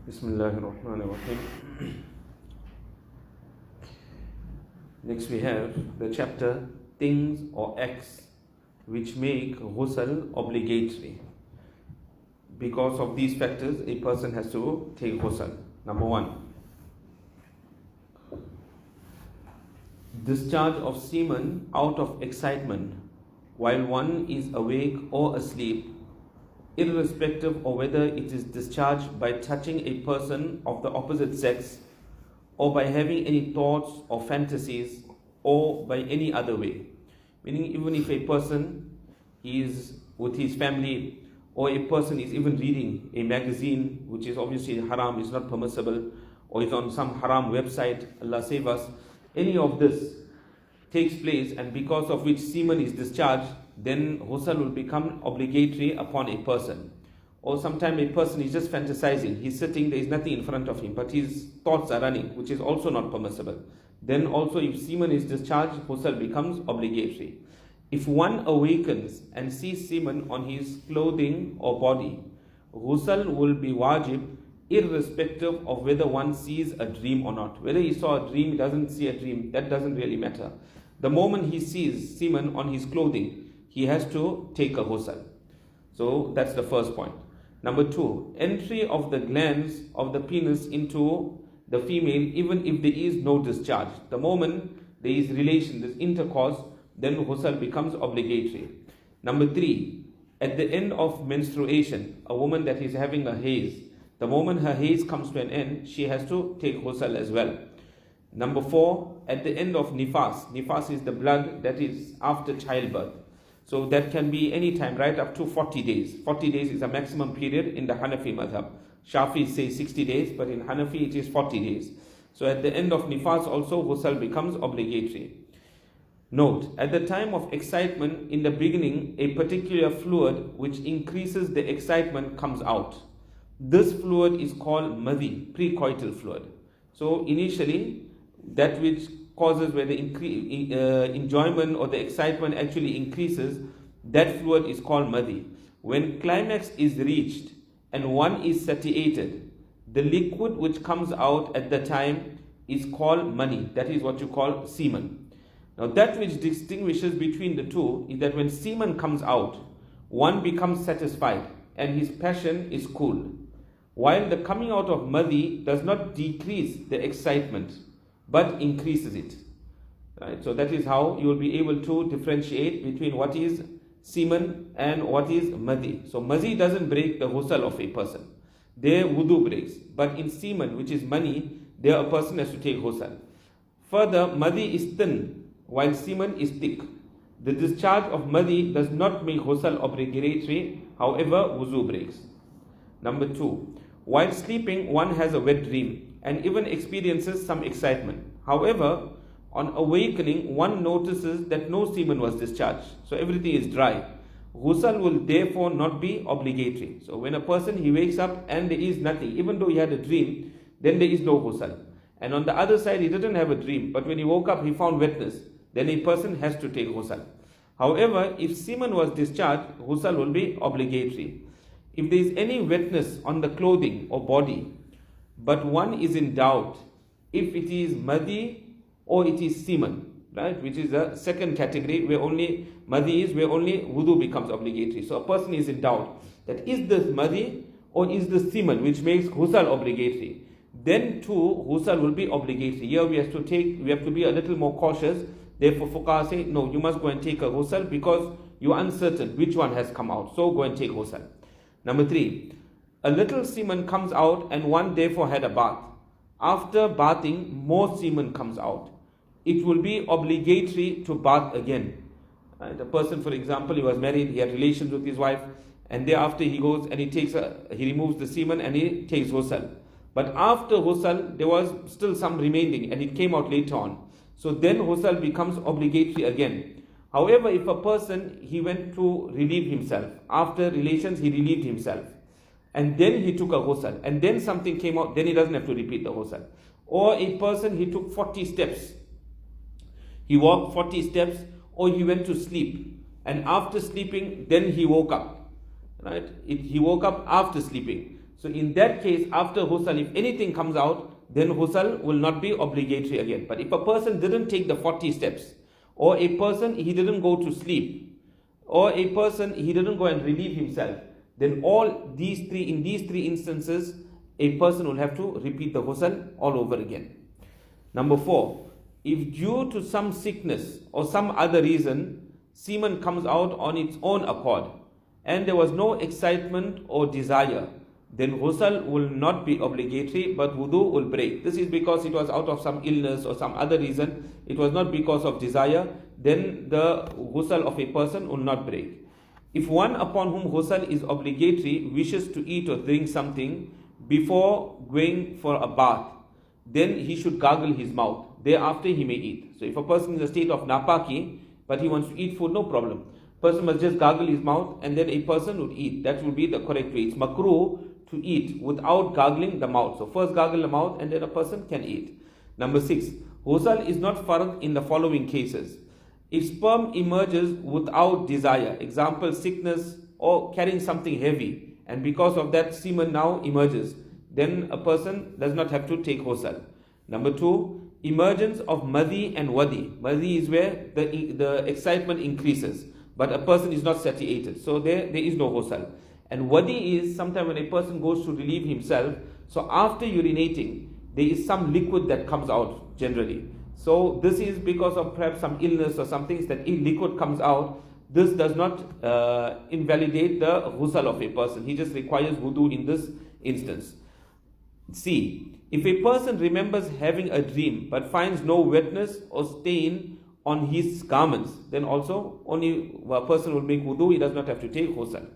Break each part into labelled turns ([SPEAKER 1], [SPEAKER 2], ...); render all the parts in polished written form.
[SPEAKER 1] Bismillahirrahmanirrahim. Next we have the chapter things or acts which make ghusl obligatory. Because of these factors, a person has to take ghusl. Number 1, discharge of semen out of excitement while one is awake or asleep, irrespective of whether it is discharged by touching a person of the opposite sex or by having any thoughts or fantasies or by any other way. Meaning, even if a person is with his family, or a person is even reading a magazine, which is obviously haram, is not permissible, or is on some haram website, Allah save us, any of this takes place, and because of which semen is discharged, then ghusl will become obligatory upon a person. Or sometimes a person is just fantasizing, he's sitting, there is nothing in front of him, but his thoughts are running, which is also not permissible. Then also if semen is discharged, ghusl becomes obligatory. If one awakens and sees semen on his clothing or body, ghusl will be wajib irrespective of whether one sees a dream or not. Whether he saw a dream, doesn't see a dream, that doesn't really matter. The moment he sees semen on his clothing, he has to take a ghusl. So that's the first point. Number 2, entry of the glands of the penis into the female, even if there is no discharge. The moment there is relation, there is intercourse, then ghusl becomes obligatory. Number 3, at the end of menstruation, a woman that is having a haze, the moment her haze comes to an end, she has to take ghusl as well. Number 4, at the end of nifas. Nifas is the blood that is after childbirth. So that can be any time, right up to 40 days. 40 days is a maximum period in the Hanafi madhab. Shafi says 60 days, but in Hanafi it is 40 days. So at the end of nifas also, ghusl becomes obligatory. Note, at the time of excitement, in the beginning, a particular fluid which increases the excitement comes out. This fluid is called madhi, precoital fluid. So initially, that which causes where the enjoyment or the excitement actually increases, that fluid is called madhi. When climax is reached and one is satiated, the liquid which comes out at the time is called mani. That is what you call semen. Now that which distinguishes between the two is that when semen comes out, one becomes satisfied and his passion is cool, while the coming out of madhi does not decrease the excitement but increases it. Right? So that is how you will be able to differentiate between what is semen and what is madhi. So madhi doesn't break the ghusl of a person. There wudu breaks. But in semen, which is mani, there a person has to take ghusl. Further, madhi is thin, while semen is thick. The discharge of madhi does not make ghusl obligatory, however, wuzu breaks. Number 2, while sleeping, one has a wet dream and even experiences some excitement. However, on awakening, one notices that no semen was discharged, so everything is dry. Ghusl will therefore not be obligatory. So when a person, he wakes up and there is nothing, even though he had a dream, then there is no ghusl. And on the other side, he didn't have a dream, but when he woke up, he found wetness, then a person has to take ghusl. However, if semen was discharged, ghusl will be obligatory. If there is any wetness on the clothing or body, but one is in doubt if it is madhi or it is semen, right, which is the second category where only madhi is, where only wudu becomes obligatory. So a person is in doubt that is this madhi or is this semen, which makes ghusl obligatory. Then too, ghusl will be obligatory. Here we have to be a little more cautious. Therefore, fuqaha say, no, you must go and take a ghusl because you are uncertain which one has come out. So go and take ghusl. Number 3, a little semen comes out and one therefore had a bath. After bathing, more semen comes out. It will be obligatory to bath again. The person, for example, he was married, he had relations with his wife, and thereafter he goes and he removes the semen and he takes ghusl. But after ghusl, there was still some remaining and it came out later on. So then ghusl becomes obligatory again. However, if a person, he went to relieve himself, after relations he relieved himself, and then he took a ghusl, and then something came out, then he doesn't have to repeat the ghusl. Or a person, he took 40 steps, he walked 40 steps, or he went to sleep, and after sleeping, then he woke up. Right? He woke up after sleeping. So in that case, after ghusl, if anything comes out, then ghusl will not be obligatory again. But if a person didn't take the 40 steps, or a person he didn't go to sleep, or a person he didn't go and relieve himself, then in these three instances, a person will have to repeat the ghusl all over again. Number 4, if due to some sickness or some other reason, semen comes out on its own accord, and there was no excitement or desire, then ghusl will not be obligatory, but wudu will break. This is because it was out of some illness or some other reason. It was not because of desire. Then the ghusl of a person will not break. If one upon whom ghusl is obligatory wishes to eat or drink something before going for a bath, then he should gargle his mouth. Thereafter he may eat. So if a person is in a state of napaki, but he wants to eat food, no problem. Person must just gargle his mouth and then a person would eat. That would be the correct way. It's makruh to eat without gargling the mouth. So first gargle the mouth and then a person can eat. Number 6, ghusl is not fard in the following cases. If sperm emerges without desire, example sickness or carrying something heavy, and because of that semen now emerges, then a person does not have to take ghusl. Number 2, emergence of madhi and wadi. Madhi is where the excitement increases, but a person is not satiated. So there is no ghusl. And wadi is sometimes when a person goes to relieve himself. So after urinating, there is some liquid that comes out generally. So this is because of perhaps some illness or something, that liquid comes out. This does not invalidate the ghusl of a person. He just requires wudu in this instance. C, if a person remembers having a dream but finds no wetness or stain on his garments, then also only a person will make wudu. He does not have to take ghusl.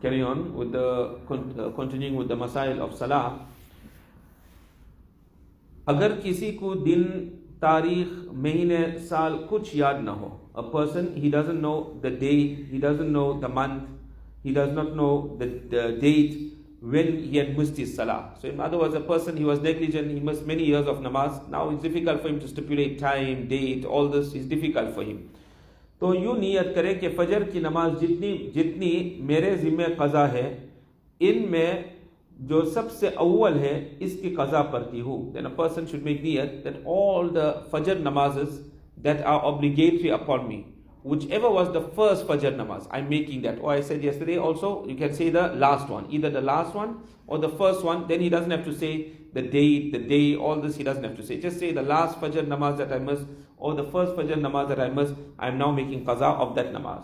[SPEAKER 1] Carry on with continuing with the Masaa'il of Salaah. अगर किसी को दिन, तारीख, महीने, साल कुछ याद ना हो, a person, he doesn't know the day, he doesn't know the month, he does not know the date when he had missed his Salah. So in other words, a person, he was negligent, he missed many years of namaz. Now it's difficult for him to stipulate time, date, all this is difficult for him. तो यूँ नियत करे कि फजर की नमाज जितनी मेरे ज़िम्मे क़ज़ा है, इनमें जो सबसे अव्वल है इसकी क़ज़ा पढ़ती हूँ. Then a person should make niyat that all the fajr namazes that are obligatory upon me, whichever was the first fajr namaz, I'm making that. Or I said yesterday also, you can say the last one, either the last one or the first one. Then he doesn't have to say the date, the day, all this he doesn't have to say. Just say the last fajr namaz that I missed, or the first fajr namaz that I missed, I am now making qaza of that namaz.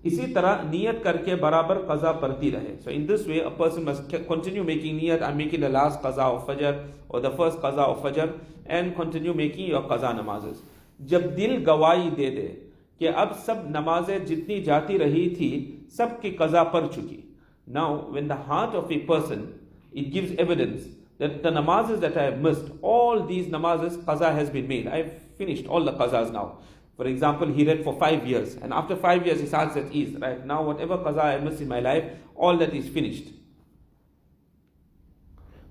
[SPEAKER 1] इसी तरह नियत करके बराबर qaza पढ़ती रहे. So in this way, a person must continue making niyat. I'm making the last qaza of fajr or the first qaza of fajr, and continue making your qaza namazes. जब दिल गवाही दे दे कि अब सब नमाजें जितनी जाती रही थी सब की qaza पढ़ चुकी. Now, when the heart of a person, it gives evidence that the namazes that I have missed, all these namazes, qaza has been made. I've finished all the qazas now. For example, he read for 5 years, and after 5 years his heart at ease. Right now, whatever qaza I missed in my life, all that is finished.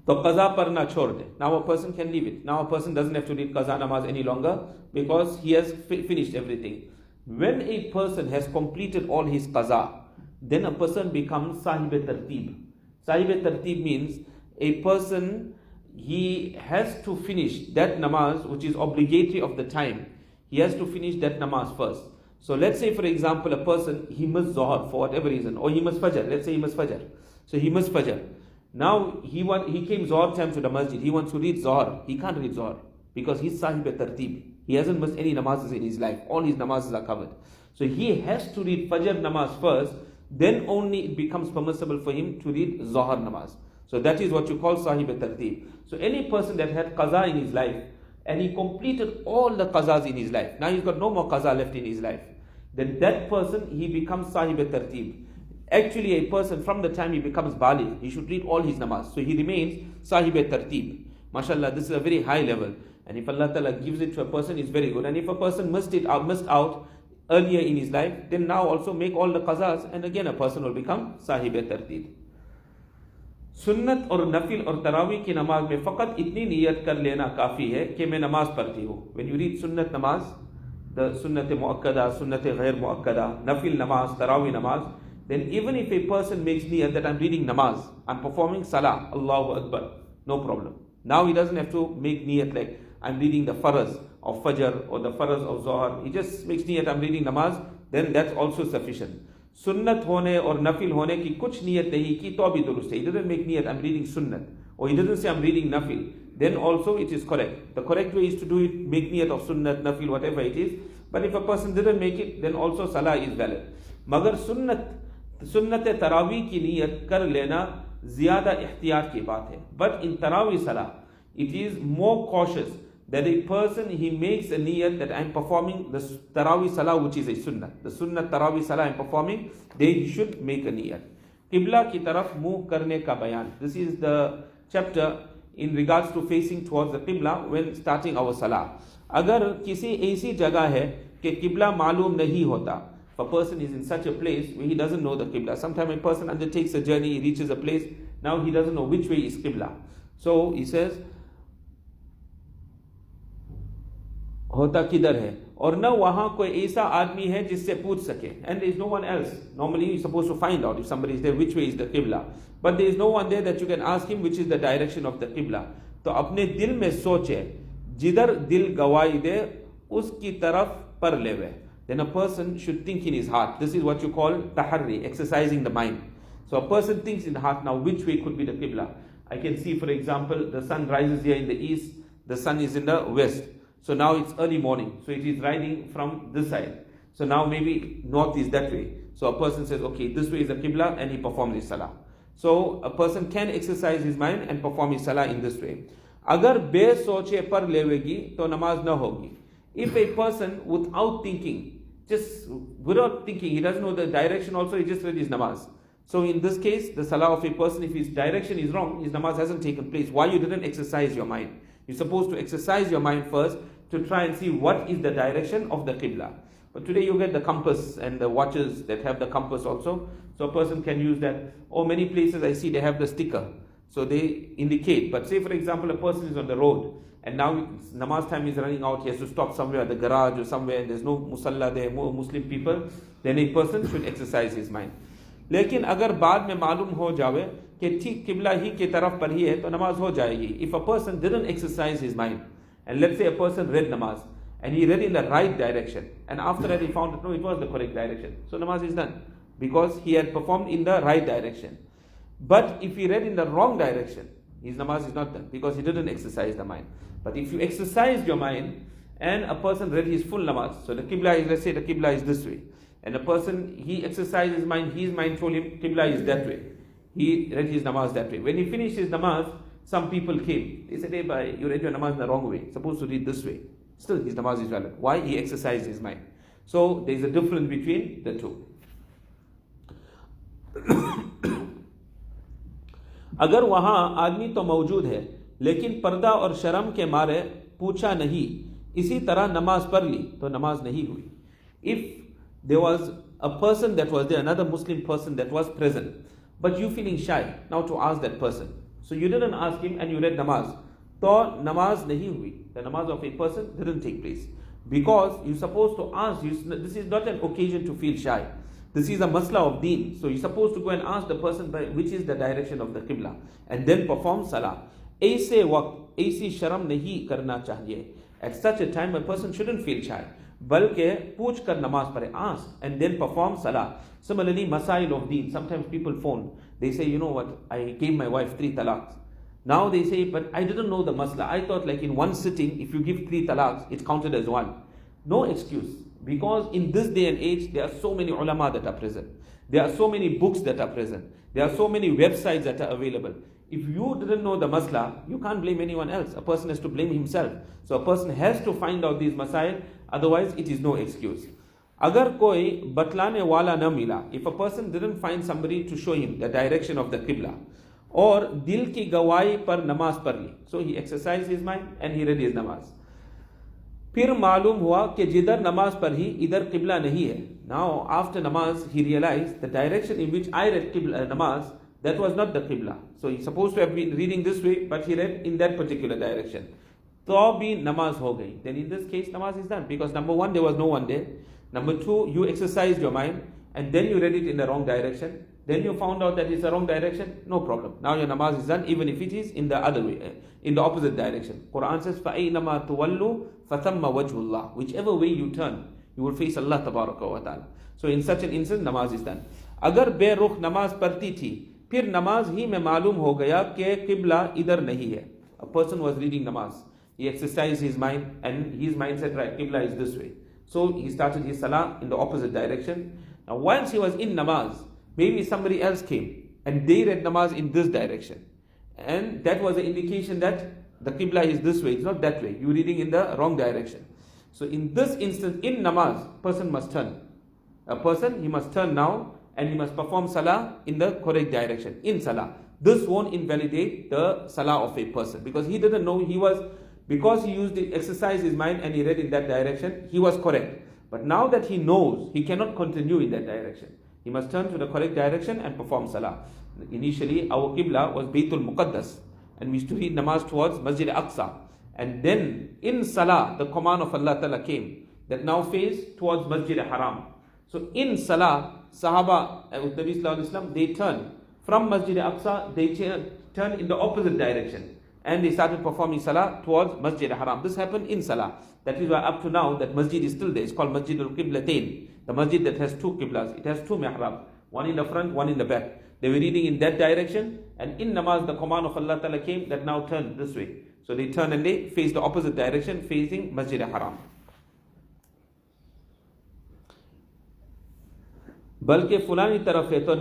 [SPEAKER 1] So qaza parna chhod de. Now a person can leave it. Now a person doesn't have to read qaza namaz any longer because he has finished everything. When a person has completed all his qaza, then a person becomes sahib tartib. Sahib tartib means a person, he has to finish that namaz which is obligatory of the time. He has to finish that namaz first. So let's say for example a person, he missed Zohar for whatever reason, or he missed Fajr. Let's say he missed Fajr. So he missed Fajr. Now he came Zohar time to the masjid. He wants to read Zohar. He can't read Zohar because he's sahib tartib. He hasn't missed any namazes in his life. All his namazes are covered. So he has to read Fajr namaz first. Then only it becomes permissible for him to read Zohar namaz. So that is what you call sahib tartib. So any person that had qaza in his life, and he completed all the qazas in his life, now he's got no more qaza left in his life, then that person, he becomes sahib tartib. Actually, a person from the time he becomes baligh, he should read all his namaz. So he remains sahib tartib. MashaAllah, this is a very high level. And if Allah Ta'ala gives it to a person, it's very good. And if a person missed out, earlier in his life, then now also make all the qazas, and again a person will become Sahib Tarteeb. सुन्नत और नफिल और तरावी की नमाज में फ़कत इतनी नियत कर लेना काफ़ी है कि मैं नमाज पढ़ती हूँ. When you read सुन्नत नमाज, the सुन्नत मुअक्कदा, सुन्नत गैर मुअक्कदा, नफिल नमाज, तरावी नमाज, then even if a person makes niyat that I'm reading namaz, I'm performing salah, Allahu Akbar, no problem. Now he doesn't have to make niyat like I'm reading the faraz of fajr or the faraz of zohar. He just makes niyat I'm reading namaz, then that's also sufficient. सुन्नत होने और नफिल होने की कुछ नियत नहीं की तो भी दुरुस्त है. He didn't make niyat I'm reading sunnat, or he didn't say I'm reading nafil, then also it is correct. The correct way is to do it, make niyat of sunnat, nafil, whatever it is. But if a person didn't make it, then also salah is valid. मगर सुन्नत तरावी की नियत कर लेना ज़्यादा एहतियात की बात है. But in tarawi salah, it is more cautious that a person, he makes a niyat that I am performing the Taraweeh Salah, which is a sunnah. The sunnah Taraweeh Salah I am performing, then he should make a niyat. Qibla ki taraf muh karne ka bayan. This is the chapter in regards to facing towards the Qibla when starting our Salah. Agar kisi aisi jagah hai कि Qibla मालूम नहीं होता, if a person is in such a place where he doesn't know the Qibla. Sometimes a person undertakes a journey, he reaches a place, now he doesn't know which way is Qibla. So he says, होता किधर है, और न वहां कोई ऐसा आदमी है जिससे पूछ सके, and there is no one else. Normally you are supposed to find out if somebody is there which way is the Qibla, but there is no one there that you can ask him which is the direction of the Qibla. तो अपने दिल में सोचे, जिधर दिल गवाही दे उसकी तरफ पर लेवे. Then a person should think in his heart. This is what you call tahari, exercising the mind. So a person thinks in the heart, now which way could be the Qibla. I can see, for example, the sun rises here in the east, the sun is in the west. So now it's early morning, so it is rising from this side. So now maybe north is that way. So a person says, okay, this way is the Qibla, and he performs his Salah. So a person can exercise his mind and perform his Salah in this way. Agar be soche par levegi, to namaz na hogi. If a person without thinking, just without thinking, he doesn't know the direction also, he just read his namaz. So in this case, the Salah of a person, if his direction is wrong, his namaz hasn't taken place. Why you didn't exercise your mind? You're supposed to exercise your mind first to try and see what is the direction of the Qibla. But today you get the compass and the watches that have the compass also. So a person can use that. Or many places I see they have the sticker. So they indicate. But say for example a person is on the road and now namaz time is running out. He has to stop somewhere at the garage or somewhere and there's no musalla there, more Muslim people. Then a person should exercise his mind. लेकिन अगर बाद में मालूम हो जावे कि ठीक किबला ही के तरफ पर ही है तो नमाज हो जाएगी. If a person didn't exercise his mind, and let's say a person read namaz and he read in the right direction, and after that he found that no, it was the correct direction, so namaz is done because he had performed in the right direction. But if he read in the wrong direction, his namaz is not done because he didn't exercise the mind. But if you exercise your mind and a person read his full namaz, so the qibla is, let's say the qibla is this way, and a person, he exercised his mind told him qibla is that way, he read his namaz that way. When he finished his namaz, some people came, they said, hey bhai, you read your namaz in the wrong way, supposed to read this way. Still his namaz is valid. Why? He exercised his mind. So there is a difference between the two. अगर वहां आदमी तो मौजूद है लेकिन पर्दा और शर्म के मारे पूछा नहीं, इसी तरह नमाज पढ़ ली तो नमाज नहीं हुई. If there was a person that was there, another Muslim person that was present, but you feeling shy now to ask that person, so you didn't ask him and you read namaz, तो namaz nahi hui. The namaz of a person didn't take place because you're supposed to ask. This is not an occasion to feel shy. This is a masla of deen. So you're supposed to go and ask the person by which is the direction of the qibla and then perform salah. ऐसे वक्त ऐसी शर्म नहीं करना चाहिए. At such a time a person shouldn't feel shy, बल्कि पूछ कर नमाज पढ़े, ask and then perform salah. Similarly, Masaa'il of deen. Sometimes people phone, they say, you know what, I gave my wife 3 talaqs. Now they say, but I didn't know the masla. I thought like in one sitting, if you give 3 talaqs, it's counted as one. No excuse. Because in this day and age, there are so many ulama that are present. There are so many books that are present. There are so many websites that are available. If you didn't know the masla, you can't blame anyone else. A person has to blame himself. So a person has to find out these masail, otherwise it is no excuse. Agar koi batlane wala na mila, if a person didn't find somebody to show him the direction of the qibla, or dil ki gawahi par namaz par li, so he exercised his mind and he read his namaz. फिर मालूम हुआ कि जिधर नमाज पढ़ी इधर किबला नहीं है. Now after namaz he realized the direction in which I read namaz, that was not the qibla. So he's supposed to have been reading this way, but he read in that particular direction. तो भी namaz हो गई. Then in this case namaz is done, because number one, there was no one there. Number two, you exercised your mind and then you read it in the wrong direction. Then you found out that it's the wrong direction. No problem. Now your namaz is done, even if it is in the other way, in the opposite direction. Quran says, فَأَيْنَمَا تُوَلُّوا فَثَمَّ وَجْهُ اللَّهِ. Whichever way you turn, you will face Allah tabaraka wa ta'ala. So in such an instance, namaz is done. अगर बेरुख नमाज पढ़ती थी, फिर नमाज ही में मालूम हो गया कि किबला इधर नहीं है. A person was reading namaz. He exercised his mind and his mind said, right, qibla is this way. So he started his salah in the opposite direction. Now once he was in namaz, maybe somebody else came and they read namaz in this direction. And that was an indication that the qibla is this way, it's not that way. You're reading in the wrong direction. So in this instance, in namaz, person must turn. A person, he must turn now and he must perform salah in the correct direction, in salah. This won't invalidate the salah of a person, because he didn't know because he used it, exercised his mind and he read in that direction, he was correct. But now that he knows, he cannot continue in that direction. He must turn to the correct direction and perform salah. Initially, our qibla was Baytul Muqaddas, and we used to read namaz towards Masjid Aqsa. And then in salah, the command of Allah Ta'ala came that now face towards Masjid Haram. So in salah, Sahaba with Nabi Sallallahu Alaihi Wasallam, they turn from Masjid Aqsa, they turn in the opposite direction. And they started performing salah towards Masjid Haram. This happened in salah. That is why up to now that masjid is still there. It's called Masjid al-Qiblatain. The masjid that has two qiblas. It has two mihrab. One in the front, one in the back. They were reading in that direction. And in namaz, the command of Allah Ta'ala came that now turn this way. So they turn and they face the opposite direction, facing Masjid Haram. बल्कि फुलानी तरफ है तो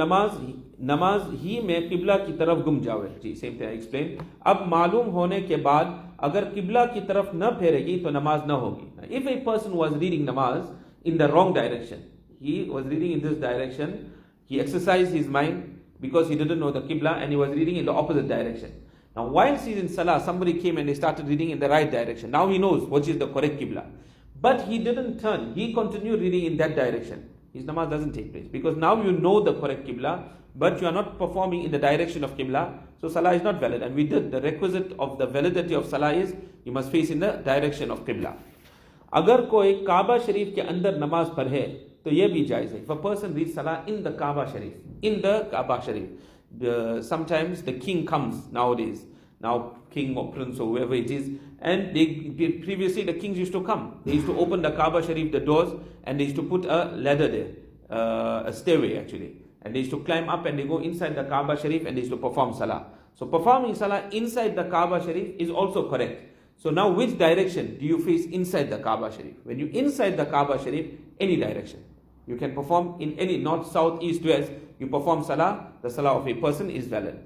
[SPEAKER 1] नमाज ही में किबला की तरफ गुम जावे. जी सेम थिंग आई एक्सप्लेन. अब मालूम होने के बाद अगर किबला की तरफ न फेरेगी तो नमाज न होगी. If a person was reading namaz in the wrong direction, he was reading in this direction, he exercised his mind because he didn't know the qibla and he was reading in the opposite direction. Now whilst he's in salah, somebody came and they started reading in the right direction. Now he knows which is the correct qibla, but he didn't turn, he continued reading in that direction. His namaz doesn't take place, because now you know the correct qibla, but you are not performing in the direction of qibla, so salah is not valid. And we did the requisite of the validity of salah is you must face in the direction of qibla. अगर कोई काबा शरीफ के अंदर नमाज पढ़े तो ये भी जायज़ है. If a person reads salah in the Kaaba Sharif, sometimes the king comes nowadays, now king or prince or whoever it is, and previously the kings used to come. They used to open the Kaaba Sharif, the doors, and they used to put a ladder there, a stairway actually, and they used to climb up and they go inside the Kaaba Sharif and they used to perform salah. So performing salah inside the Kaaba Sharif is also correct. So now which direction do you face inside the Kaaba Sharif? When you inside the Kaaba Sharif, any direction. You can perform in any north, south, east, west. You perform salah, the salah of a person is valid.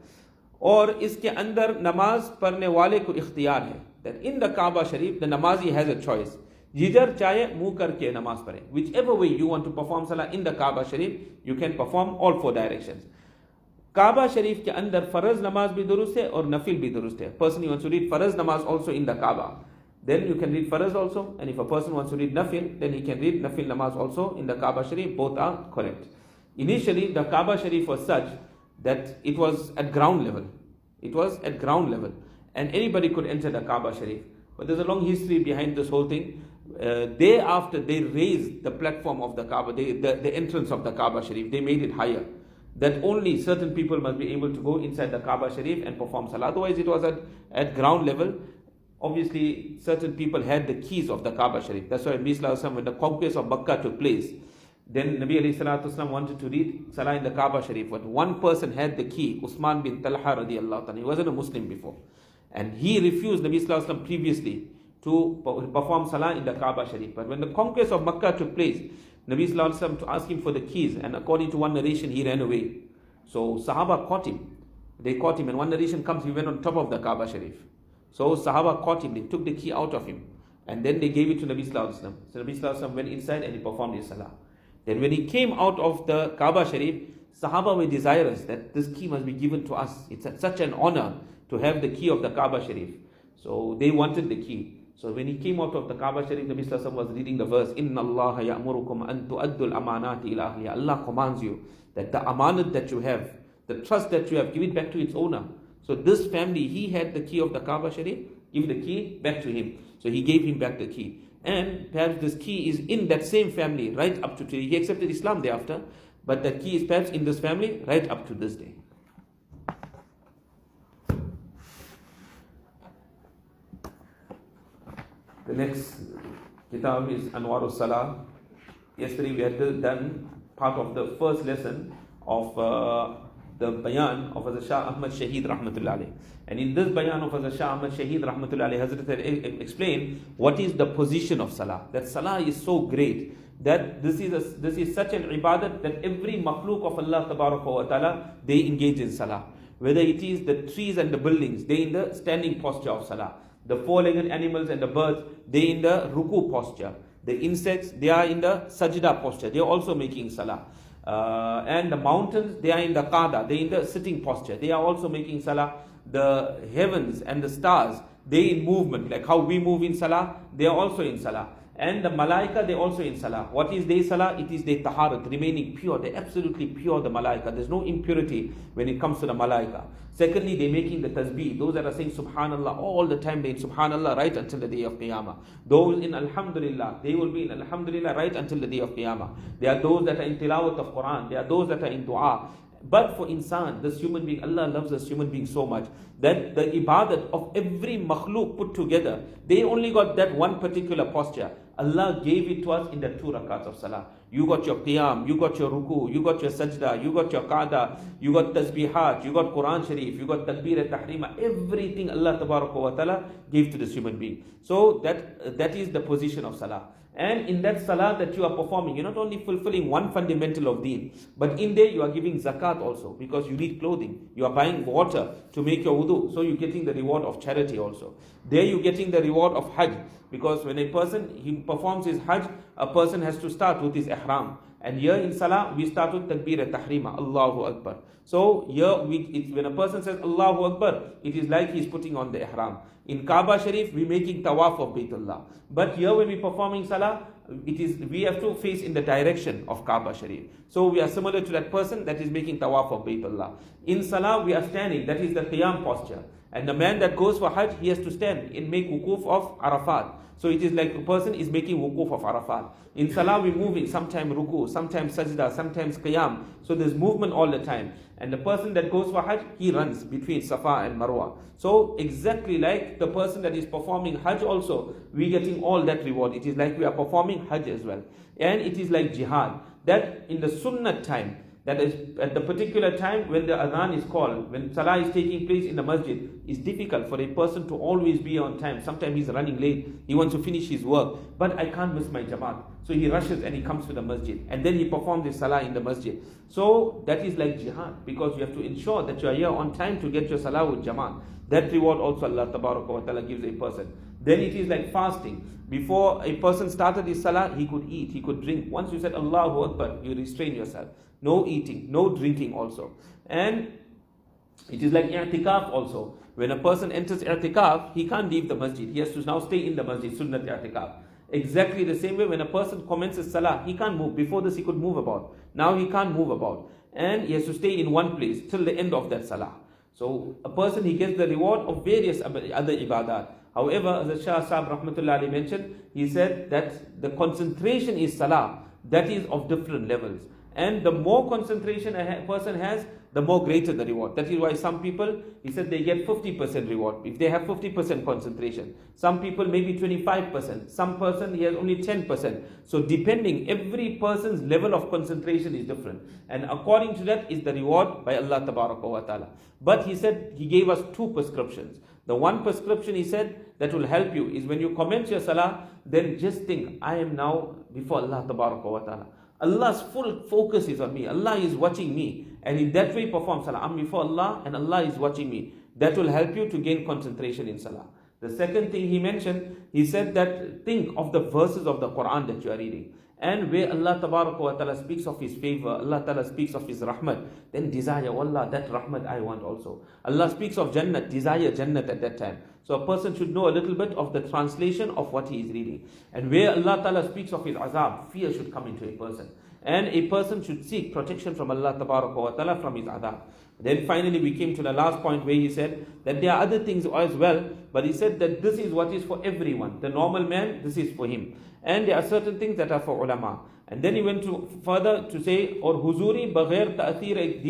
[SPEAKER 1] और इसके अंदर नमाज पढ़ने वाले को इख्तियार है, that in the Kaaba Sharif the namazi has a choice. जिधर चाहे मुंह करके नमाज पढ़े. Whichever way you want to perform salah in the Kaaba Sharif, you can perform all four directions. Kaaba Sharif के अंदर फर्ज नमाज भी दुरुस्त है और नफिल भी दुरुस्त है. Person who wants to read फर्ज नमाज also in the Kaaba, then you can read faraz also, and if a person wants to read nafil, then he can read nafil namaz also in the Kaaba Sharif. Both are correct. Initially, the Kaaba Sharif was such that it was at ground level. It was at ground level, and anybody could enter the Kaaba Sharif. But there's a long history behind this whole thing. Thereafter, they raised the platform of the Kaaba, the entrance of the Kaaba Sharif. They made it higher, that only certain people must be able to go inside the Kaaba Sharif and perform salah. Otherwise, it was at ground level. Obviously, certain people had the keys of the Kaaba Sharif. That's why Nabi Sallallahu Alaihi Wasallam, when the conquest of Makkah took place, then Nabi Alayhi Salatu Wasallam wanted to read salah in the Kaaba Sharif. But one person had the key, Usman bin Talha radiallahu ta'ala. He wasn't a Muslim before. And he refused Nabi Sallallahu Alaihi Wasallam previously to perform salah in the Kaaba Sharif. But when the conquest of Makkah took place, Nabi Sallallahu Alaihi Wasallam to ask him for the keys, and according to one narration, he ran away. So Sahaba caught him. They caught him, and one narration comes, he went on top of the Kaaba Sharif. So Sahaba caught him, they took the key out of him, and then they gave it to Nabi Sallallahu Alaihi Wasallam. So Nabi Sallallahu Alaihi Wasallam went inside and he performed his salah. Then when he came out of the Kaaba Sharif, Sahaba were desirous that this key must be given to us. It's such an honor to have the key of the Kaaba Sharif. So they wanted the key. So when he came out of the Kaaba Sharif, Nabi Sallallahu Alaihi Wasallam was reading the verse, Inna Allah ya'murukum an tu'addul amanati ila ahliha. Allah commands you that the amanat that you have, the trust that you have, give it back to its owner. So this family, he had the key of the Kaaba Sharif, give the key back to him. So he gave him back the key. And perhaps this key is in that same family right up to today. He accepted Islam thereafter, but the key is perhaps in this family right up to this day. The next kitab is Anwaar Salaah. Yesterday we had done part of the first lesson of the bayan of Hazrat Shah Ahmad Shaheed Rahmatullah Alayh. And in this bayan of Hazrat Shah Ahmad Shaheed Rahmatullah Alayh, Hazrat had explained what is the position of Salah. That Salah is so great that this is such an ibadat that every makhluk of Allah Tabaraka wa Ta'ala, they engage in Salah. Whether it is the trees and the buildings, they in the standing posture of Salah. The four-legged animals and the birds, they in the ruku posture. The insects, they are in the sajda posture. They are also making Salah. And the mountains, they are in the qada, they in the sitting posture. They are also making Salah. The heavens and the stars, they in movement. Like how we move in Salah, they are also in Salah. And the malaika, they also in Salah. What is their Salah? It is their Tahaarat, remaining pure. They're absolutely pure, the malaika. There's no impurity when it comes to the malaika. Secondly, they're making the tasbih. Those that are saying Subhanallah all the time, they're in Subhanallah right until the day of Qiyamah. Those in Alhamdulillah, they will be in Alhamdulillah right until the day of Qiyamah. There are those that are in tilawat of Quran. There are those that are in dua. But for insan, this human being, Allah loves this human being so much that the ibadat of every makhluk put together, they only got that one particular posture. Allah gave it to us in the 2 rakats of Salah. You got your qiyam, you got your ruku, you got your sajda, you got your qada, you got tasbihat, you got Quran Sharif, you got takbir and tahrima. Everything Allah Tabaraka wa Ta'ala gave to this human being. So that is the position of Salah. And in that Salah that you are performing, you're not only fulfilling one fundamental of deen, but in there you are giving zakat also, because you need clothing. You are buying water to make your wudu, so you're getting the reward of charity also. There you're getting the reward of hajj, because when a person he performs his hajj, a person has to start with his ihram. And here in Salah, we start with takbir and tahrima, Allahu Akbar. So here, when a person says Allahu Akbar, it is like he's putting on the ihram. In Kaaba Sharif, we're making tawaf of Baytullah. But here when we're performing Salah, we have to face in the direction of Kaaba Sharif. So we are similar to that person that is making tawaf of Baytullah. In Salah, we are standing, that is the qiyam posture. And the man that goes for Hajj, he has to stand and make wukuf of Arafat. So it is like a person is making wukuf of Arafat. In Salah, we're moving, sometimes ruku, sometimes sajda, sometimes qiyam. So there's movement all the time. And the person that goes for Hajj, he runs between Safa and Marwa. So exactly like the person that is performing Hajj also, we're getting all that reward. It is like we are performing Hajj as well. And it is like jihad. That in the sunnah time, that is at the particular time when the adhan is called, when Salah is taking place in the masjid, it's difficult for a person to always be on time. Sometimes he's running late, he wants to finish his work, but I can't miss my jamaat. So he rushes and he comes to the masjid, and then he performs his Salah in the masjid. So that is like jihad, because you have to ensure that you are here on time to get your Salah with jamaat. That reward also Allah Tabaraka wa Ta'ala gives a person. Then it is like fasting. Before a person started his Salah, he could eat, he could drink. Once you said Allahu Akbar, you restrain yourself. No eating, no drinking also. And it is like i'tikaf also. When a person enters i'tikaf, he can't leave the masjid. He has to now stay in the masjid, sunnat i'tikaf. Exactly the same way when a person commences Salah, he can't move. Before this he could move about. Now he can't move about. And he has to stay in one place till the end of that Salah. So a person, he gets the reward of various other ibadat. However, as Shah Saheb Rahmatullah Alayh mentioned, he said that the concentration is Salah. That is of different levels. And the more concentration a person has, the more greater the reward. That is why some people, he said, they get 50% reward if they have 50% concentration. Some people maybe 25%. Some person, he has only 10%. So depending, every person's level of concentration is different. And according to that is the reward by Allah Tabaraka wa Ta'ala. But he said, he gave us 2 prescriptions. The one prescription he said that will help you is when you commence your Salah, then just think, I am now before Allah Tabaraka wa Ta'ala. Allah's full focus is on me. Allah is watching me. And in that way perform Salah. I'm before Allah and Allah is watching me. That will help you to gain concentration in Salah. The second thing he mentioned, he said that think of the verses of the Quran that you are reading. And where Allah Ta'ala speaks of His favor, Allah Ta'ala speaks of His rahmat, then desire, oh Allah, that rahmat I want also. Allah speaks of Jannat, desire Jannat at that time. So a person should know a little bit of the translation of what he is reading. And where Allah Ta'ala speaks of His azab, fear should come into a person. And a person should seek protection from Allah Ta'ala from His azab. Then finally we came to the last point where he said that there are other things as well, but he said that this is what is for everyone. The normal man, this is for him. And there are certain things that are for ulama. And then he went to further to say, or huzuri baghair ta'athir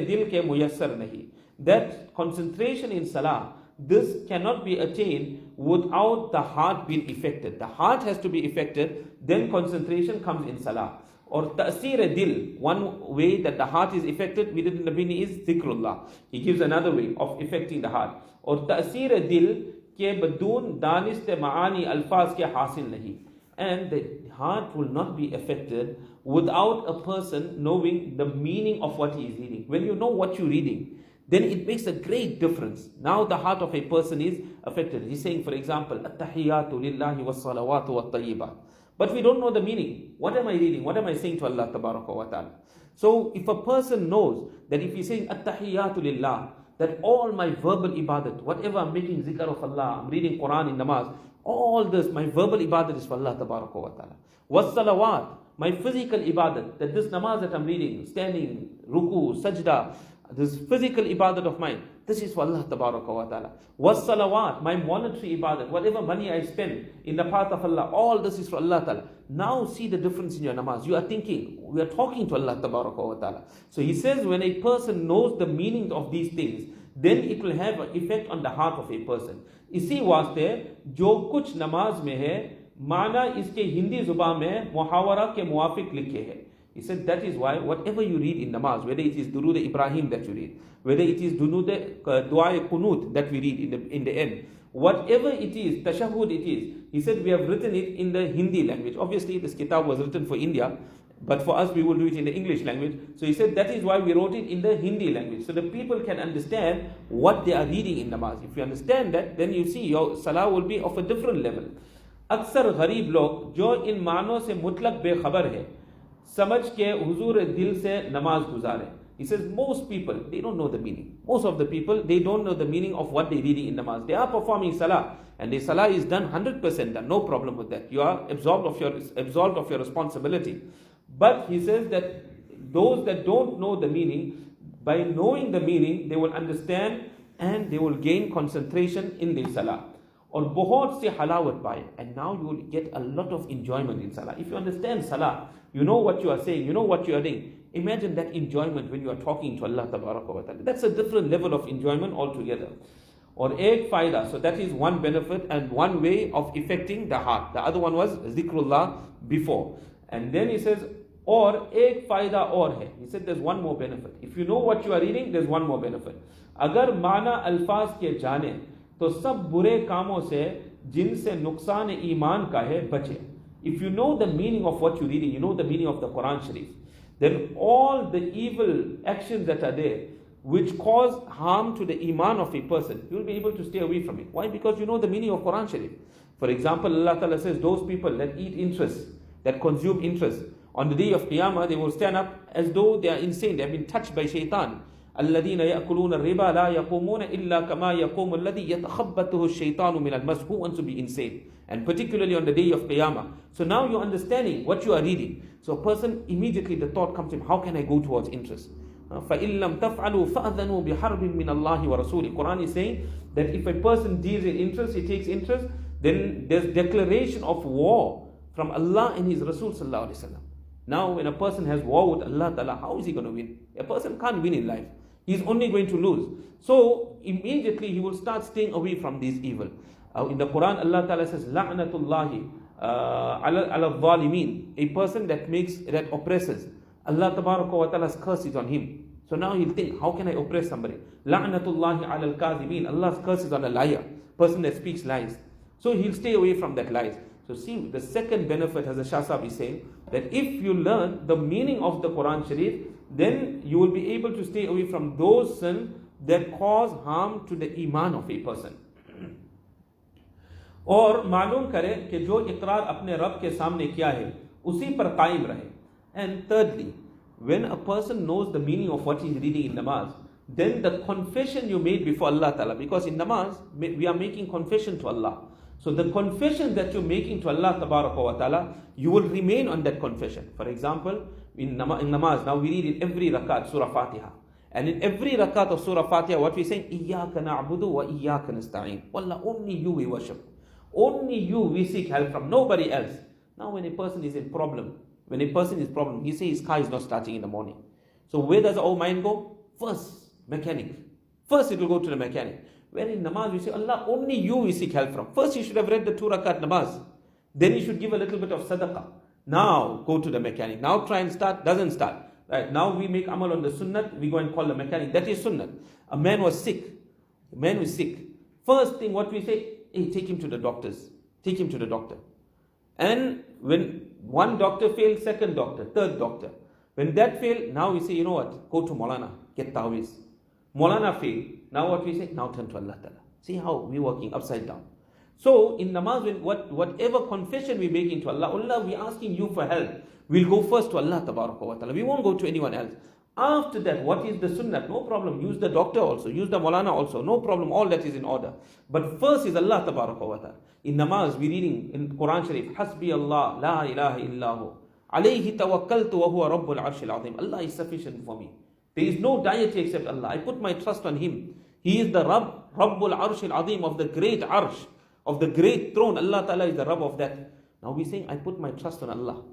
[SPEAKER 1] dil ke muyassar nahi. That concentration in salah, this cannot be attained without the heart being affected. The heart has to be affected, then concentration comes in salah. Or ta'asir dil, one way that the heart is affected within the bini is zikrullah. He gives another way of affecting the heart. Or ta'asir dil ke badun danist ma'ani alfaz ke hasil nahi. And the heart will not be affected without a person knowing the meaning of what he is reading. When you know what you're reading, then it makes a great difference. Now the heart of a person is affected. He's saying, for example, at-tahiyyatu lillahi was-salawatu wat-tayyibat. But we don't know the meaning. What am I reading? What am I saying to Allah Tabaraka wa Ta'ala? So if a person knows that if he's saying at-tahiyyatu lillah, that all my verbal ibadat, whatever I'm making zikr of Allah, I'm reading Quran in namaz, all this, my verbal ibadat is for Allah Tabaraka wa Ta'ala. Was-salawat, my physical ibadat, that this namaz that I'm reading, standing, ruku, sajda, this physical ibadat of mine, this is for Allah Tabaraka wa Ta'ala. Was salawat, my monetary ibadat, whatever money I spend in the path of Allah, all this is for Allah Ta'ala. Now see the difference in your namaz. You are thinking, we are talking to Allah Tabaraka wa Ta'ala. So he says, when a person knows the meaning of these things, then it will have an effect on the heart of a person. इसी वास्ते जो कुछ नमाज में है, माना इसके हिंदी जुबान में मुहावरा के मुवाफिक लिखे है. He said that is why whatever you read in namaz, whether it is Durood Ibrahim that you read, whether it is Dua Qunut that we read in the end, whatever it is, tashahud it is, he said we have written it in the Hindi language. Obviously this kitab was written for India, but for us we will do it in the English language. So he said that is why we wrote it in the Hindi language, so the people can understand what they are reading in namaz. If you understand that, then you see your salah will be of a different level. अक्सर गरीब लोग जो इन मानों से मुतलक बेखबर है, समझ के हुजूर दिल से नमाज गुजारे. He says most people, they don't know the meaning. Most of the people, they don't know the meaning of what they're reading in namaz. They are performing salah, and the salah is done 100% done, no problem with that. You are absolved of your responsibility. But he says that those that don't know the meaning, by knowing the meaning, they will understand and they will gain concentration in the salah. Or बहुत से हलावत पाए, and now you will get a lot of enjoyment in salah. If you understand salah, you know what you are saying, you know what you are doing. Imagine that enjoyment when you are talking to Allah Tabaraka wa Ta'ala. That's a different level of enjoyment altogether. Or ek faida, so that is one benefit and one way of affecting the heart. The other one was zikrullah before. And then he says, or ek faida or hai. He said there's one more benefit. If you know what you are reading, there's one more benefit. Agar mana alfaz ke jane, तो सब बुरे कामों से जिनसे नुकसान ईमान का है बचे. If you know the meaning of what you're reading, you know the meaning of the Quran Sharif, then all the evil actions that are there which cause harm to the iman of a person, you'll be able to stay away from it. Why? Because you know the meaning of Quran Sharif. For example, Allah Ta'ala says those people that eat interest, that consume interest, on the day of Qiyamah they will stand up as though they are insane, they have been touched by shaitan. الذين يأكلون الربا لا يقومون إلا كما يقوم الذي يتخبطه الشيطان من المس. Who wants to be insane? And particularly on the day of Qiyamah. So now you're understanding what you are reading. So a person, immediately the thought comes to him, how can I go towards interest? فَإِن لَمْ تَفْعَلُوا فَأْذَنُوا بِحَرْبٍ مِّنَ اللَّهِ وَرَسُولِهِ. Quran is saying that if a person deals in interest, he takes interest, then there's declaration of war from Allah and His Rasul sallallahu alaihi wasallam. Now when a person has war with Allah Ta'ala, how is he going to win? A person can't win in life. He's only going to lose. So immediately he will start staying away from this evil. In the Quran, Allah Ta'ala says, La'natullahi ala dhalimin. A person that oppresses, Allah Tabaraka wa Ta'ala's curse is on him. So now he'll think, how can I oppress somebody? La'natullahi ala al-kadhibin. Allah's curse is on a liar, person that speaks lies. So he'll stay away from that lies. So see, the second benefit, as the Shah Sahib is saying, that if you learn the meaning of the Quran Sharif, then you will be able to stay away from those sins that cause harm to the iman of a person. और मालूम करे कि जो इकरार अपने रब के सामने किया है उसी पर कायम रहे. And thirdly, when a person knows the meaning of what he is reading in namaz, then the confession you made before Allah Ta'ala, because in namaz we are making confession to Allah. So the confession that you're making to Allah Ta'ala, you will remain on that confession. For example, in namaz, now we read in every rakat Surah Fatiha. And in every rakat of Surah Fatiha, what we say, Iyaka na'budu wa iyaka nasta'in. Wallah, only you we worship. Only you we seek help from, nobody else. Now when a person is in problem, he says his car is not starting in the morning. So where does our mind go? First, mechanic. First it will go to the mechanic. When in namaz we say, Allah, only you we seek help from. First you should have read the 2 rakat namaz. Then you should give a little bit of sadaqah. Now go to the mechanic. Now try and start, doesn't start. Right, now we make amal on the sunnat, we go and call the mechanic. That is sunnat. A man was sick. First thing what we say, hey, take him to the doctors. Take him to the doctor. And when one doctor failed, second doctor, third doctor. When that failed, now we say, you know what, go to Maulana, get ta'weez. Maulana failed. Now what we say? Now turn to Allah Ta'ala. See how we're working upside down. So in namaz, whatever confession we make into Allah, Allah, we're asking you for help. We'll go first to Allah Ta'ala. We won't go to anyone else. After that, what is the sunnah? No problem. Use the doctor also. Use the Maulana also. No problem. All that is in order. But first is Allah Ta'ala. In namaz, we're reading in Quran Sharif, Hasbi Allah, la ilaha illahu. Alayhi tawakkaltu wa huwa rabbul arshil azim. Allah is sufficient for me. There is no deity except Allah. I put my trust on Him. He is the Rabbul Arshil Azim, of the great Arsh, of the great throne. Allah Ta'ala is the Rabb of that. Now we're saying, I put my trust on Allah.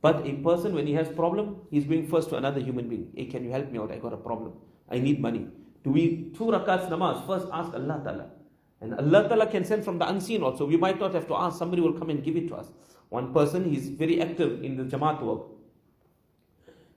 [SPEAKER 1] But a person, when he has problem, he's going first to another human being. Hey, can you help me out? I got a problem. I need money. Do we 2 rakats namaz? First ask Allah Ta'ala. And Allah Ta'ala can send from the unseen also. We might not have to ask. Somebody will come and give it to us. One person, he's very active in the Jamaat work.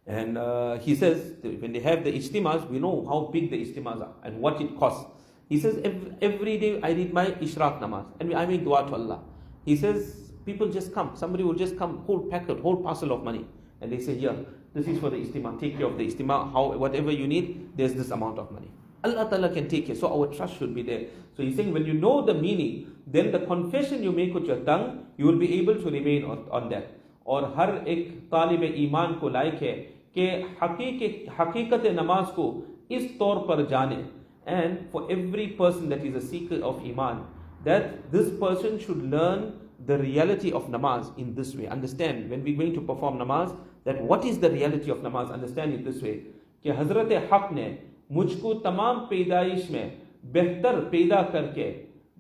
[SPEAKER 1] And he says, when they have the ijtimas, we know how big the ijtimas are and what it costs. He says, every day I read my ishraq namaz and I make dua to Allah. He says, people just come. Somebody will just come, whole packet, whole parcel of money. And they say, here, this is for the ijtima. Take care of the ijtima. Whatever you need, there's this amount of money. Allah Ta'ala can take care. So our trust should be there. So he's saying, when you know the meaning, then the confession you make with your tongue, you will be able to remain on that. और हर एक तालिब ईमान को लायक है कि हकीकत नमाज को इस तौर पर जाने. And for every person that is a seeker of iman, that this person should learn the reality of namaz in this way. Understand, when we're going to perform namaz, that what is the reality of namaz? Understand it this way, कि हजरत हक ने मुझको तमाम पैदाइश में बेहतर पैदा करके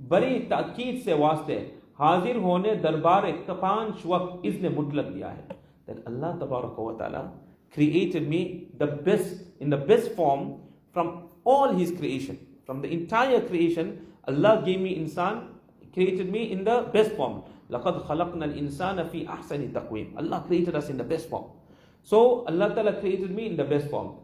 [SPEAKER 1] बड़ी ताकीद से वास्ते हाजिर होने दरबार पांच वक्त इज़्न मुतलक दिया है. That Allah Tabaraka wa Ta'ala created me the best, in the best form from all His creation. From the entire creation, Allah gave me insan, created me in the best form. لَقَدْ خَلَقْنَا الْإِنسَانَ فِي أَحْسَنِ تَقْوِيمٍ. Allah created us in the best form. So Allah Ta'ala created me in the best form.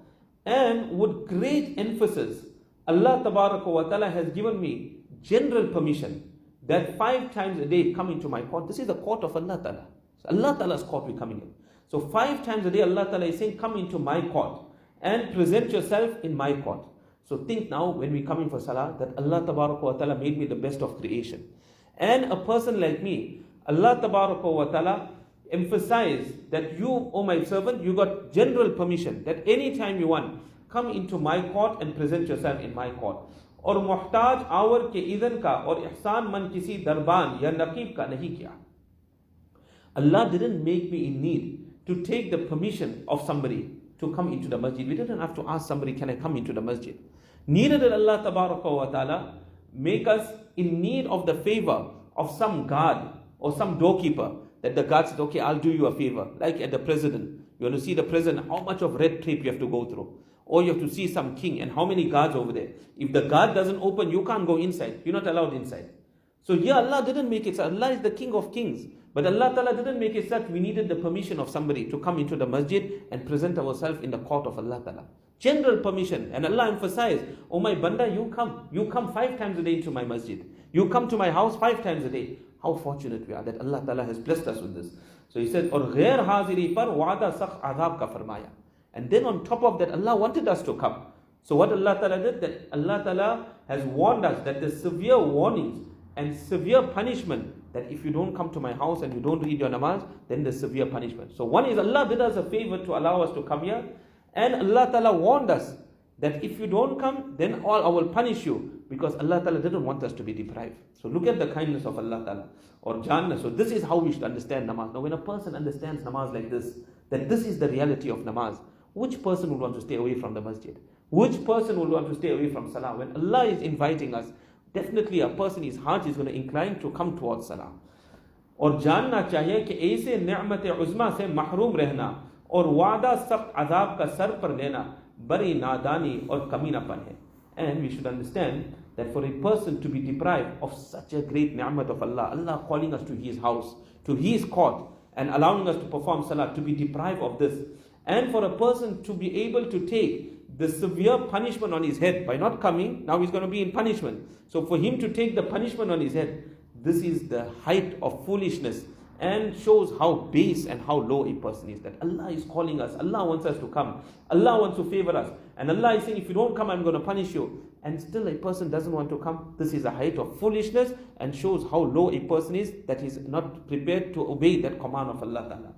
[SPEAKER 1] And with great emphasis, Allah Tabaraka wa Ta'ala has given me general permission that 5 times a day come into my court. This is the court of Allah Ta'ala. So Allah Ta'ala's court we're coming in. So 5 times a day Allah Ta'ala is saying, come into my court and present yourself in my court. So think now, when we come in for Salah, that Allah Tabaraka wa Ta'ala made me the best of creation. And a person like me, Allah Tabaraka wa Ta'ala emphasized that you, O my servant, you got general permission that anytime you want, come into my court and present yourself in my court. और मुहताज our के isn't का और ihsan मन किसी दरबान या नकीब का नहीं किया. Allah didn't make me in need to take the permission of somebody to come into the masjid. We didn't have to ask somebody, can I come into the masjid? Neither did Allah Tabaraka wa Ta'ala make us in need of the favor of some guard or some doorkeeper, that the guard said, okay, I'll do you a favor. Like at the president, you want to see the president, how much of red tape you have to go through. Or you have to see some king and how many guards over there. If the guard doesn't open, you can't go inside. You're not allowed inside. So here Allah didn't make it. Allah is the King of Kings. But Allah Ta'ala didn't make it that we needed the permission of somebody to come into the masjid and present ourselves in the court of Allah Ta'ala. General permission. And Allah emphasized, oh my banda, you come. You come 5 times a day into my masjid. You come to my house 5 times a day. How fortunate we are that Allah Ta'ala has blessed us with this. So He said, और गैर हाजिरी पर वादा सख्त आज़ाब का फरमाया. And then on top of that, Allah wanted us to come. So what Allah Ta'ala did, that Allah Ta'ala has warned us that the severe warnings and severe punishment, that if you don't come to my house and you don't read your namaz, then there's severe punishment. So one is Allah did us a favor to allow us to come here, and Allah Ta'ala warned us that if you don't come, then I will punish you, because Allah Ta'ala didn't want us to be deprived. So look at the kindness of Allah Ta'ala, or Jannah. So this is how we should understand namaz. Now when a person understands namaz like this, that this is the reality of namaz, which person would want to stay away from the masjid? Which person would want to stay away from salah? When Allah is inviting us, definitely a person, his heart is going to incline to come towards salah. और जानना चाहिए कि ऐसे नेमत उज़्मा से महरूम रहना और वादा सख्त अज़ाब का सर पर लेना बड़ी नादानी और कमीनापन है. And we should understand that for a person to be deprived of such a great ni'mat of Allah, Allah calling us to His house, to His court, and allowing us to perform salah, to be deprived of this, and for a person to be able to take the severe punishment on his head by not coming, now he's going to be in punishment. So for him to take the punishment on his head, this is the height of foolishness, and shows how base and how low a person is. That Allah is calling us, Allah wants us to come, Allah wants to favor us, and Allah is saying, if you don't come, I'm going to punish you. And still a person doesn't want to come. This is a height of foolishness, and shows how low a person is, that he's not prepared to obey that command of Allah Ta'ala.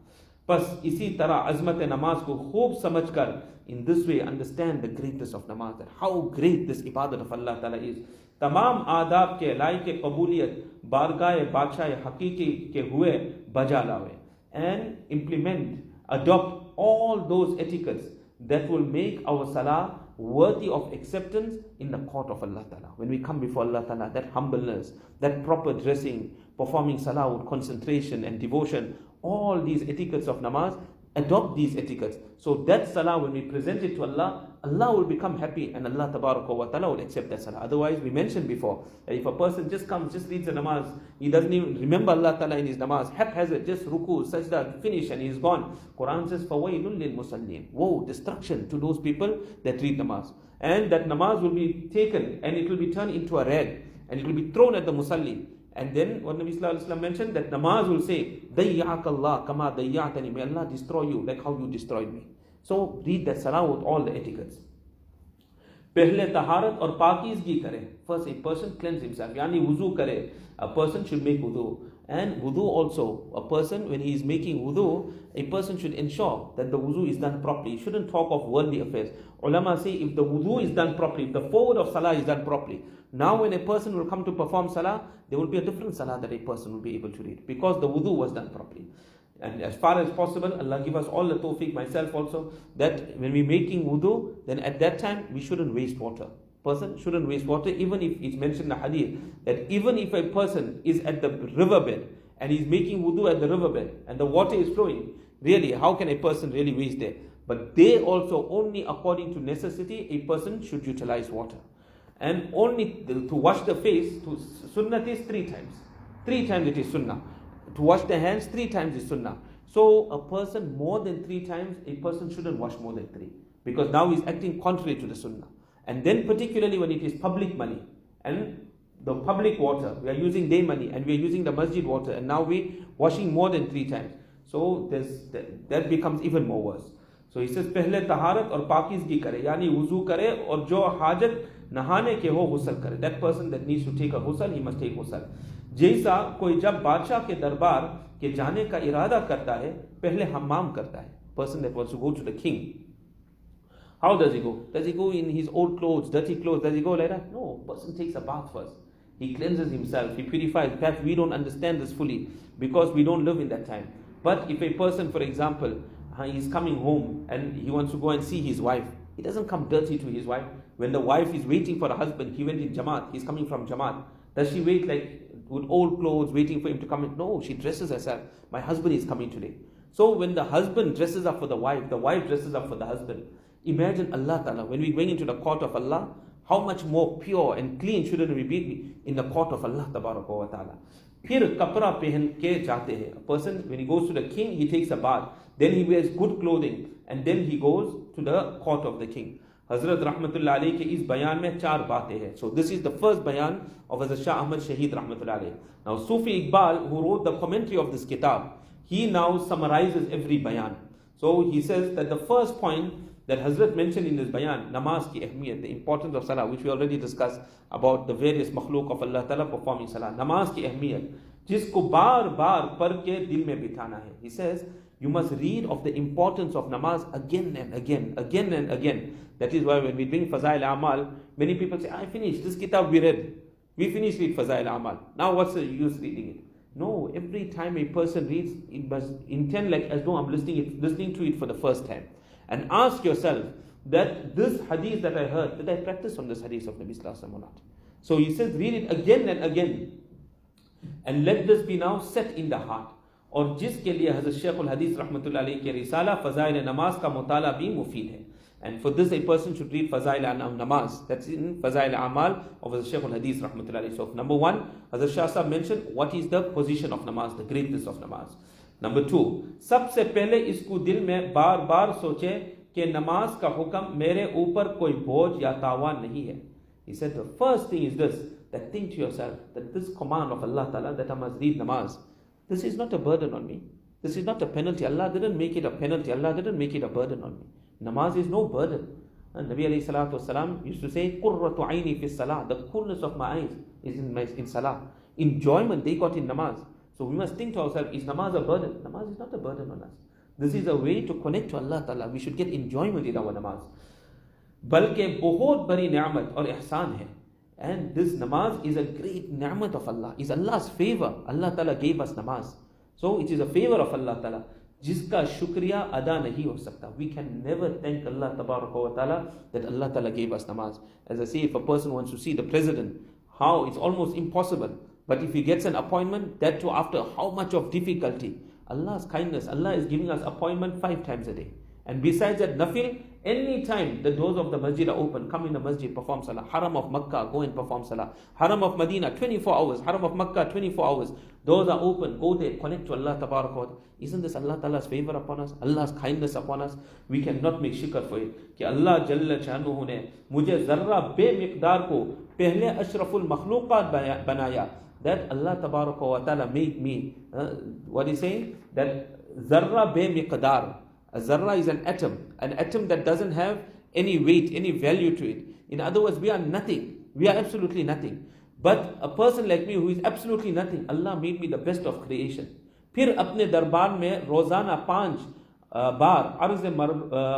[SPEAKER 1] बस इसी तरह अज़मत नमाज को खूब समझकर, in this way understand the greatness of namaz, that how great this ibadat of Allah Ta'ala is. तमाम आदाब के लायक कबूलियत बारगाह बादशाह हकीकी के हुए बजा लावे, and implement, adopt all those etiquettes that will make our salah worthy of acceptance in the court of Allah Ta'ala. When we come before Allah Ta'ala, that humbleness, that proper dressing, performing salah with concentration and devotion, all these etiquettes of namaz, adopt these etiquettes. So that salah, when we present it to Allah, Allah will become happy, and Allah Tabaraka wa Ta'ala will accept that salah. Otherwise, we mentioned before, that if a person just comes, just reads the namaz, he doesn't even remember Allah Ta'ala in his namaz, haphazard, just ruku, sajda, finish, and he's gone. Quran says, فَوَيْلٌ لِلْمُصَلِّينَ. Woe, destruction to those people that read namaz. And that namaz will be taken, and it will be turned into a rag, and it will be thrown at the musalli. And then what Nabi Sallallahu Alaihi Wasallam mentioned, that namaz will say, Dayya'ak Allah kama dayya'tani, may Allah destroy you like how you destroyed me. So read that salah with all the etiquettes. Pehle taharat or pakizgi kare. First a person cleanse himself, yani wuzu kare. A person should make wudu. And wudu also, a person when he is making wudu, a person should ensure that the wudu is done properly. He shouldn't talk of worldly affairs. Ulama say, if the wudu is done properly, if the forward of salah is done properly, now when a person will come to perform salah, there will be a different salah that a person will be able to read, because the wudu was done properly. And as far as possible, Allah give us all the tawfiq, myself also, that when we're making wudu, then at that time we shouldn't waste water. Person shouldn't waste water, even if it's mentioned in the hadith that even if a person is at the riverbed and he's making wudu at the riverbed and the water is flowing, really, how can a person really waste there? But they also, only according to necessity, a person should utilize water. And only to wash the face, to sunnah is 3 times. 3 times it is sunnah. To wash the hands 3 times is sunnah. So a person more than 3 times, a person shouldn't wash more than 3, because now he's acting contrary to the sunnah. And then particularly when it is public money and the public water, we are using day money and we are using the masjid water, and now we washing more than 3 times. So that becomes even more worse. So he says, पहले तहारत और पाकीज़गी करे, यानी वुज़ू करे, और जो हाजत नहाने के हो गुस्ल करे. That person that needs to take a ghusl, he must take ghusl. जैसा कोई जब बादशाह के दरबार के जाने का इरादा करता है, पहले हम्माम करता है. Person that wants to go to the king, how does he go? Does he go in his old clothes, dirty clothes? Does he go like that? No, person takes a bath first. He cleanses himself, he purifies. Perhaps we don't understand this fully because we don't live in that time. But if a person, for example, he's coming home and he wants to go and see his wife, he doesn't come dirty to his wife. When the wife is waiting for the husband, he went in Jamaat, he's coming from Jamaat. Does she wait like with old clothes waiting for him to come in? No, she dresses herself. My husband is coming today. So when the husband dresses up for the wife dresses up for the husband. Imagine Allah Ta'ala, when we're going into the court of Allah, how much more pure and clean shouldn't we be in the court of Allah Tabaraka wa Ta'ala. फिर कपड़ा पहन के जाते हैं. A person, when he goes to the king, he takes a bath. Then he wears good clothing. And then he goes to the court of the king. Hazrat Rahmatullah Alayhi ke is bayan mein 4 baatein hai. So this is the first bayan of Hazrat Shah Ahmad Shaheed Rahmatullah Alayhi. Now Sufi Iqbal, who wrote the commentary of this kitab, he now summarizes every bayan. So he says that the first point, that Hazrat mentioned in this bayan, namaz ki ahmiyat, the importance of salah, which we already discussed about the various makhluk of Allah Ta'ala performing salah. Namaz ki ahmiyat, jisko baar baar par ke dil mein bithana hai. He says, you must read of the importance of namaz again and again, again and again. That is why when we bring Fazail Amal, many people say, I finished, this kitab we read. We finished with Fazail Amal. Now what's the use reading it? No, every time a person reads, it must intend like as though I'm listening to it for the first time. And ask yourself that this hadith that I heard, did I practice on this hadith of Nabi Sallallahu Alaihi Wasallam or not? So he says, read it again and again. And let this be now set in the heart. और जिसके लिए हज़रत शेखुल हदीस रहमतुल्लाह अलैह के रिसाला फ़ज़ाइल नमाज का मुताला भी मुफीद है. And for this a person should read Fazail Namaz. That's in Fazail Amal of the Shaykh al-Hadith rahmatullahi alayhi. So number one, Hazrat Shah Sahab mentioned what is the position of namaz, the greatness of namaz. Number two, सबसे पहले इसको दिल में बार बार सोचे कि नमाज का हुक्म मेरे ऊपर कोई बोझ या तावान नहीं है. He said the first thing is this, that think to yourself that this command of Allah Ta'ala that I must read namaz, this is not a burden on me. This is not a penalty. Allah didn't make it a penalty. Allah didn't make it a burden on me. Namaz is no burden. And Nabi alayhi salatu wasalam used to say, Qurratu aini fi salah. The coolness of my eyes is in salah. Enjoyment they got in namaz. So we must think to ourselves, is namaz a burden? Namaz is not a burden on us. This is a way to connect to Allah Ta'ala. We should get enjoyment in our namaz. Balke bahut bari ni'mat or ihsan hai. And this namaz is a great ni'mat of Allah. Is Allah's favor. Allah Ta'ala gave us namaz. So it is a favor of Allah Ta'ala. जिसका शुक्रिया अदा नहीं हो सकता. We can never thank Allah Tabaraka wa Ta'ala that Allah Ta'ala gave us namaz. As I say, if a person wants to see the president, how it's almost impossible. But if he gets an appointment, that too after how much of difficulty. Allah's kindness, Allah is giving us appointment 5 times a day. And besides that, nafil, any time the doors of the masjid are open, come in the masjid, perform salah. Haram of Makkah, go and perform salah. Haram of Medina, 24 hours. Haram of Makkah, 24 hours. Doors are open, go there, connect to Allah Tabaraka wa Ta'ala. Isn't this Allah Ta'ala's favor upon us? Allah's kindness upon us? We cannot make shikr for it. कि Allah Jalla Shanuhu ने मुझे ज़र्रा बेमिक़दार को पहले अशरफुल मखलूक़ात बनाया. That Allah Tabaraka wa Ta'ala made me, what is saying? That ज़र्रा बेमिक़दार. A zarra is an atom that doesn't have any weight, any value to it. In other words, we are nothing. We are absolutely nothing. But a person like me who is absolutely nothing, Allah made me the best of creation. फिर अपने दरबार में रोजाना 5 बार अर्ज़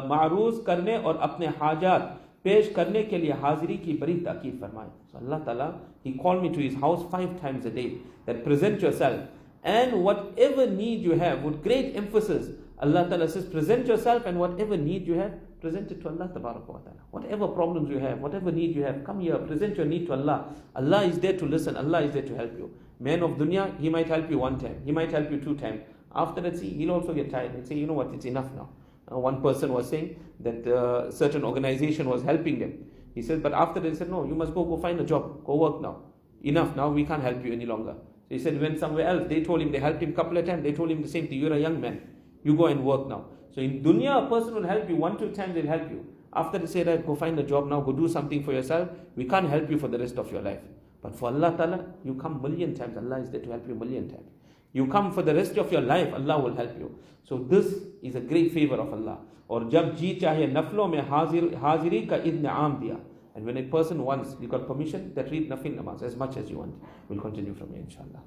[SPEAKER 1] मारूज़ करने और अपने हाजात पेश करने के लिए हाजिरी की बड़ी ताकीद फरमाए. So Allah Ta'ala, He called me to His house 5 times a day. That present yourself. And whatever need you have, with great emphasis, Allah Ta'ala says, present yourself and whatever need you have, present it to Allah Ta'ala. Whatever problems you have, whatever need you have, come here, present your need to Allah. Allah is there to listen, Allah is there to help you. Man of dunya, he might help you 1 time, he might help you 2 times. After that, see, he'll also get tired and say, you know what, it's enough now. One person was saying that a certain organization was helping them. He said, but after that, he said, no, you must go find a job, go work now. Enough now, we can't help you any longer. So he said, when somewhere else, they told him, they helped him a couple of times, they told him the same thing, you're a young man. You go and work now. So in dunya, a person will help you 1-2 times, they'll help you. After they say that, go find a job now, go do something for yourself. We can't help you for the rest of your life. But for Allah Ta'ala, you come 1,000,000 times. Allah is there to help you 1,000,000 times. You come for the rest of your life, Allah will help you. So this is a great favor of Allah. और जब जी चाहे नफलों में हाजिरी का इज़्न आम दिया. And when a person wants, you got permission, that read nafil namaz as much as you want. We'll continue from here, inshallah.